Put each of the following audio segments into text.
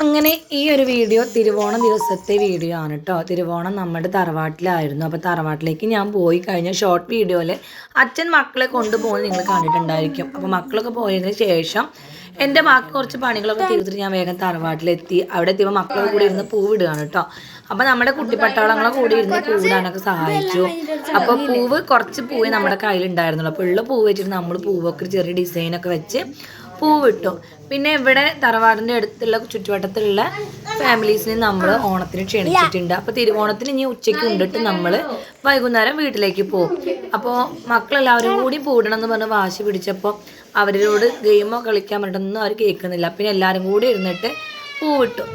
അങ്ങനെ ഈ ഒരു വീഡിയോ തിരുവോണം ദിവസത്തെ വീഡിയോ ആണ് കേട്ടോ. തിരുവോണം നമ്മുടെ തറവാട്ടിലായിരുന്നു. അപ്പോൾ തറവാട്ടിലേക്ക് ഞാൻ പോയി കഴിഞ്ഞ ഷോർട്ട് വീഡിയോയിൽ അച്ഛൻ മക്കളെ കൊണ്ടുപോകുന്നത് നിങ്ങൾ കണ്ടിട്ടുണ്ടായിരിക്കും. അപ്പോൾ മക്കളൊക്കെ പോയതിന് ശേഷം എൻ്റെ ബാക്കി കുറച്ച് പണികളൊക്കെ തീർത്തിട്ട് ഞാൻ വേഗം തറവാട്ടിലെത്തി. അവിടെ എത്തിയപ്പോൾ മക്കളൊക്കെ കൂടി ഇരുന്ന് പൂവിടുകയാണ് കേട്ടോ. അപ്പോൾ നമ്മുടെ കുട്ടിപ്പട്ടാളങ്ങളെ കൂടി ഇരുന്ന് പൂവിടാനൊക്കെ സഹായിച്ചു. അപ്പോൾ പൂവ് കുറച്ച് പൂവേ നമ്മുടെ കയ്യിലുണ്ടായിരുന്നുള്ളൂ. അപ്പോൾ ഉള്ള പൂവ് വെച്ചിട്ട് നമ്മൾ പൂവൊക്കെ ചെറിയ ഡിസൈനൊക്കെ വെച്ച് പൂവിട്ടു. പിന്നെ ഇവിടെ തറവാടിൻ്റെ അടുത്തുള്ള ചുറ്റുവട്ടത്തിലുള്ള ഫാമിലീസിനെ നമ്മൾ ഓണത്തിന് ക്ഷണിച്ചിട്ടുണ്ട്. അപ്പോൾ തിരുവോണത്തിന് ഇനി ഉച്ചയ്ക്ക് ഉണ്ടിട്ട് നമ്മൾ വൈകുന്നേരം വീട്ടിലേക്ക് പോകും. അപ്പോൾ മക്കളെല്ലാവരും കൂടി പൂടണം എന്ന് പറഞ്ഞ് വാശി പിടിച്ചപ്പോൾ അവരോട് ഗെയിമോ കളിക്കാൻ പറഞ്ഞിട്ടൊന്നും അവർ കേൾക്കുന്നില്ല. പിന്നെ എല്ലാവരും കൂടി ഇരുന്നിട്ട് പൂവിട്ടു.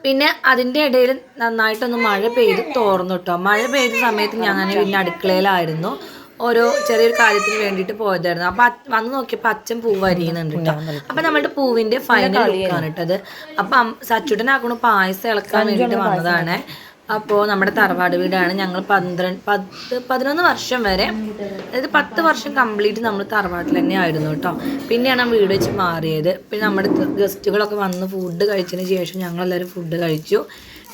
പിന്നെ അതിൻ്റെ ഇടയിൽ നന്നായിട്ടൊന്ന് മഴ പെയ്ത് തോർന്നു കേട്ടോ. മഴ പെയ്ത സമയത്ത് ഞാൻ പിന്നെ അടുക്കളയിലായിരുന്നു. ഓരോ ചെറിയൊരു കാര്യത്തിന് വേണ്ടിയിട്ട് പോയതായിരുന്നു. അപ്പം വന്ന് നോക്കിയപ്പോൾ അച്ഛൻ പൂവ് അരിയുന്നുണ്ട് കേട്ടോ. അപ്പം നമ്മളുടെ പൂവിൻ്റെ ഫൈനൽ ലുക്കാണ് കേട്ടത്. അപ്പം സച്ചുട്ടനാക്കണ പായസം ഇളക്കാൻ വേണ്ടിയിട്ട് വന്നതാണ്. അപ്പോൾ നമ്മുടെ തറവാട് വീടാണ്. ഞങ്ങൾ 11 വർഷം വരെ, അതായത് 10 വർഷം കംപ്ലീറ്റ് നമ്മൾ തറവാട്ടിൽ തന്നെ ആയിരുന്നു കേട്ടോ. പിന്നെയാണ് വീട് വെച്ച് മാറിയത്. പിന്നെ നമ്മുടെ ഗസ്റ്റുകളൊക്കെ വന്ന് ഫുഡ് കഴിച്ചതിന് ശേഷം ഞങ്ങളെല്ലാവരും ഫുഡ് കഴിച്ചു.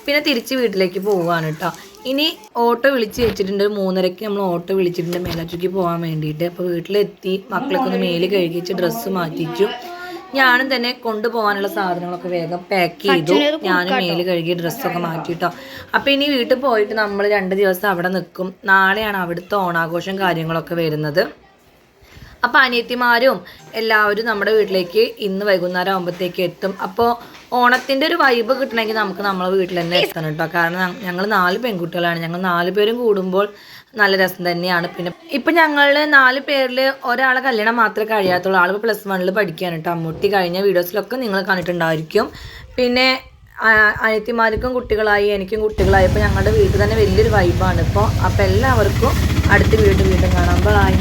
പിന്നെ തിരിച്ച് വീട്ടിലേക്ക് പോവുകയാണ് കേട്ടോ. ഇനി ഓട്ടോ വിളിച്ച് വെച്ചിട്ടുണ്ട്. 3:30 നമ്മൾ ഓട്ടോ വിളിച്ചിട്ടുണ്ട് മേലാച്ചൂക്ക് പോകാൻ വേണ്ടിയിട്ട്. അപ്പോൾ വീട്ടിലെത്തി മക്കളൊക്കെ ഒന്ന് മേല് കഴുകിച്ച് ഡ്രസ്സ് മാറ്റിച്ചു. ഞാനും തന്നെ കൊണ്ടുപോകാനുള്ള സാധനങ്ങളൊക്കെ വേഗം പാക്ക് ചെയ്തു. ഞാനും മേല് കഴുകി ഡ്രസ്സൊക്കെ മാറ്റിയിട്ടോ. അപ്പോൾ ഇനി വീട്ടിൽ പോയിട്ട് നമ്മൾ 2 ദിവസം അവിടെ നിൽക്കും. നാളെയാണ് അവിടുത്തെ ഓണാഘോഷം കാര്യങ്ങളൊക്കെ വരുന്നത്. അപ്പോൾ അനിയത്തിമാരും എല്ലാവരും നമ്മുടെ വീട്ടിലേക്ക് ഇന്ന് വൈകുന്നേരം ആകുമ്പോഴത്തേക്ക് എത്തും. അപ്പോൾ ഓണത്തിൻ്റെ ഒരു വൈബ് കിട്ടണമെങ്കിൽ നമുക്ക് നമ്മളെ വീട്ടിൽ തന്നെ എത്തണം കേട്ടോ. കാരണം ഞങ്ങൾ 4 പെൺകുട്ടികളാണ്. ഞങ്ങൾ 4 പേരും കൂടുമ്പോൾ നല്ല രസം തന്നെയാണ്. പിന്നെ ഇപ്പം ഞങ്ങൾ 4 പേരിൽ ഒരാളെ കല്യാണം മാത്രമേ കഴിയാത്തുള്ളൂ. ആൾ +1 പഠിക്കുകയാണ് കേട്ടോ. അമ്മൂട്ടി കഴിഞ്ഞ വീഡിയോസിലൊക്കെ നിങ്ങൾ കണ്ടിട്ടുണ്ടായിരിക്കും. പിന്നെ അനിയത്തിമാർക്കും കുട്ടികളായി, എനിക്കും കുട്ടികളായി. അപ്പോൾ ഞങ്ങളുടെ വീട്ടിൽ തന്നെ വലിയൊരു വൈബാണ് ഇപ്പോൾ. അപ്പോൾ എല്ലാവർക്കും അടുത്ത വീണ്ടും കാണാം. ബൈ.